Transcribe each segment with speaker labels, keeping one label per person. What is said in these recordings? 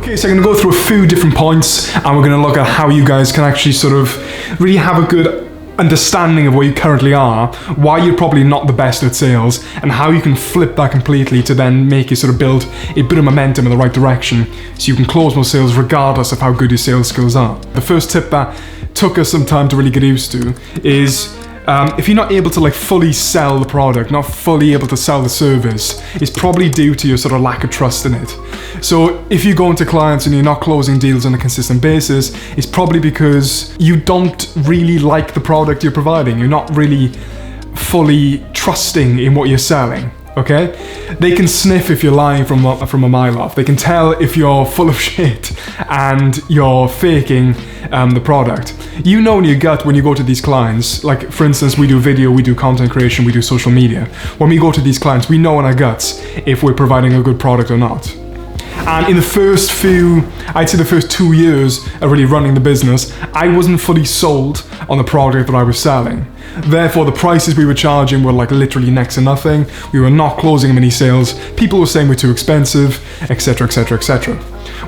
Speaker 1: Okay, so I'm going to go through a few different points and we're going to look at how you guys can actually sort of really have a good understanding of where you currently are, why you're probably not the best at sales, and how you can flip that completely to then make you sort of build a bit of momentum in the right direction so you can close more sales regardless of how good your sales skills are. The first tip that took us some time to really get used to is if you're not able to fully sell the product, not fully able to sell the service, it's probably due to your sort of lack of trust in it. So if you go into clients and you're not closing deals on a consistent basis, it's probably because you don't really like the product you're providing. You're not really fully trusting in what you're selling. Okay? They can sniff if you're lying from a mile off. They can tell if you're full of shit and you're faking the product. You know in your gut when you go to these clients, like for instance, we do video, we do content creation, we do social media. When we go to these clients, we know in our guts if we're providing a good product or not. And in the first I'd say the first 2 years of really running the business, I wasn't fully sold on the product that I was selling. Therefore, the prices we were charging were literally next to nothing. We were not closing many sales. People were saying we're too expensive, etc., etc., etc.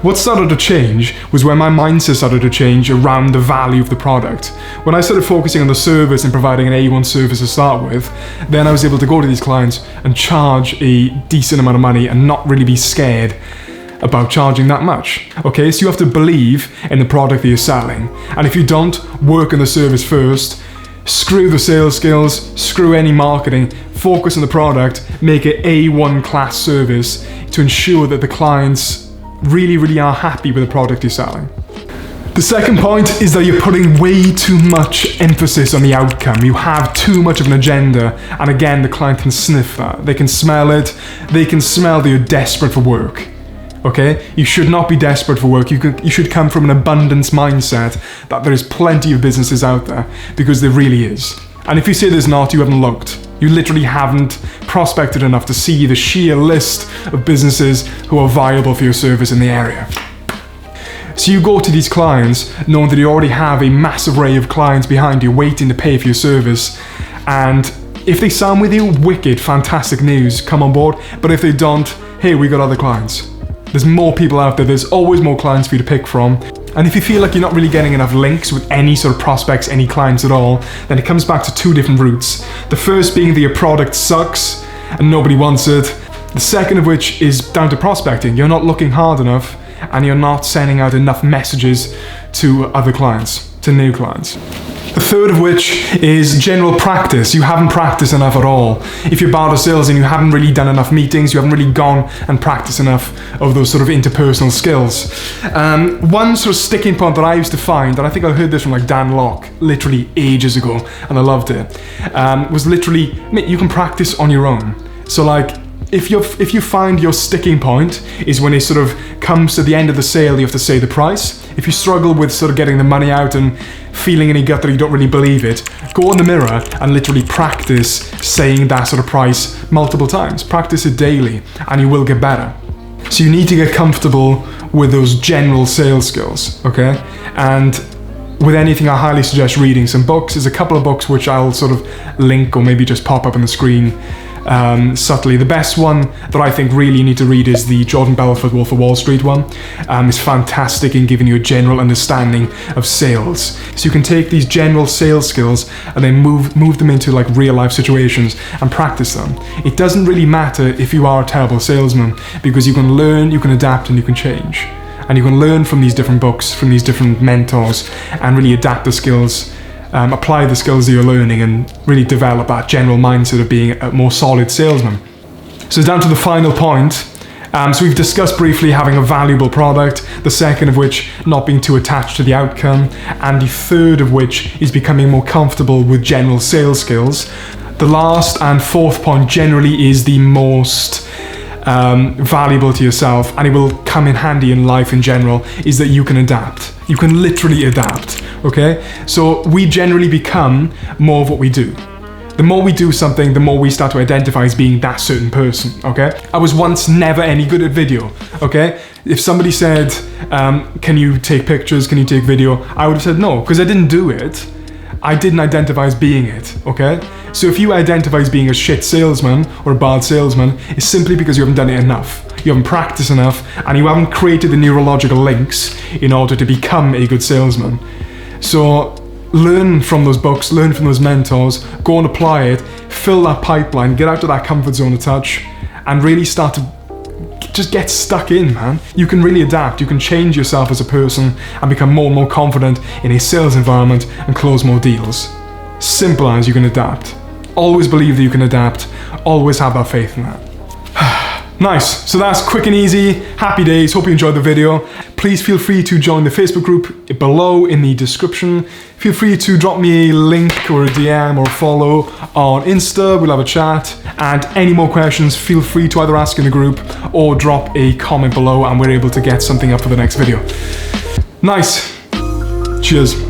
Speaker 1: What started to change was when my mindset started to change around the value of the product. When I started focusing on the service and providing an A1 service to start with, then I was able to go to these clients and charge a decent amount of money and not really be scared about charging that much. Okay, so you have to believe in the product that you're selling. And if you don't, work on the service first. Screw the sales skills, screw any marketing, focus on the product, make it A1 class service to ensure that the clients really, really are happy with the product you're selling. The second point is that you're putting way too much emphasis on the outcome. You have too much of an agenda, and again, the client can sniff that. They can smell it, they can smell that you're desperate for work. Okay? You should not be desperate for work. You should come from an abundance mindset that there is plenty of businesses out there, because there really is. And if you say there's not, you haven't looked. You literally haven't prospected enough to see the sheer list of businesses who are viable for your service in the area. So you go to these clients knowing that you already have a massive array of clients behind you waiting to pay for your service, and if they sign with you, wicked, fantastic news, come on board. But if they don't, hey, we got other clients. There's more people out there, there's always more clients for you to pick from. And if you feel like you're not really getting enough links with any sort of prospects, any clients at all, then it comes back to two different routes. The first being that your product sucks and nobody wants it. The second of which is down to prospecting. You're not looking hard enough and you're not sending out enough messages to other clients, to new clients. The third of which is general practice. You haven't practiced enough at all. If you're bad at sales and you haven't really done enough meetings, you haven't really gone and practiced enough of those sort of interpersonal skills. One sort of sticking point that I used to find, and I think I heard this from Dan Locke literally ages ago, and I loved it, was literally, you can practice on your own. So if you find your sticking point is when it sort of comes to the end of the sale, you have to say the price. If you struggle with sort of getting the money out and feeling in your gut that you don't really believe it, go in the mirror and literally practice saying that sort of price multiple times. Practice it daily and you will get better. So you need to get comfortable with those general sales skills, okay? And with anything, I highly suggest reading some books. There's a couple of books which I'll sort of link or maybe just pop up on the screen subtly. The best one that I think really you need to read is the Jordan Belfort Wolf of Wall Street one. It's fantastic in giving you a general understanding of sales. So you can take these general sales skills and then move them into real life situations and practice them. It doesn't really matter if you are a terrible salesman, because you can learn, you can adapt, and you can change. And you can learn from these different books, from these different mentors, and really adapt the skills, apply the skills that you're learning, and really develop that general mindset of being a more solid salesman. So down to the final point. So we've discussed briefly having a valuable product, the second of which not being too attached to the outcome, and the third of which is becoming more comfortable with general sales skills. The last and fourth point generally is the most valuable to yourself, and it will come in handy in life in general, is that you can adapt. You can literally adapt, okay? So we generally become more of what we do. The more we do something, the more we start to identify as being that certain person, okay? I was once never any good at video, okay? If somebody said, can you take pictures, can you take video? I would have said no, because I didn't do it. I didn't identify as being it, okay? So if you identify as being a shit salesman or a bad salesman, it's simply because you haven't done it enough. You haven't practiced enough, and you haven't created the neurological links in order to become a good salesman. So learn from those books, learn from those mentors, go and apply it, fill that pipeline, get out of that comfort zone a touch, and really start to just get stuck in, man. You can really adapt, you can change yourself as a person and become more and more confident in a sales environment and close more deals. Simple as you can adapt. Always believe that you can adapt, always have that faith in that. Nice, so that's quick and easy, happy days, hope you enjoyed the video. Please feel free to join the Facebook group below in the description. Feel free to drop me a link or a DM or a follow on Insta, we'll have a chat. And any more questions, feel free to either ask in the group or drop a comment below and we're able to get something up for the next video. Nice, cheers.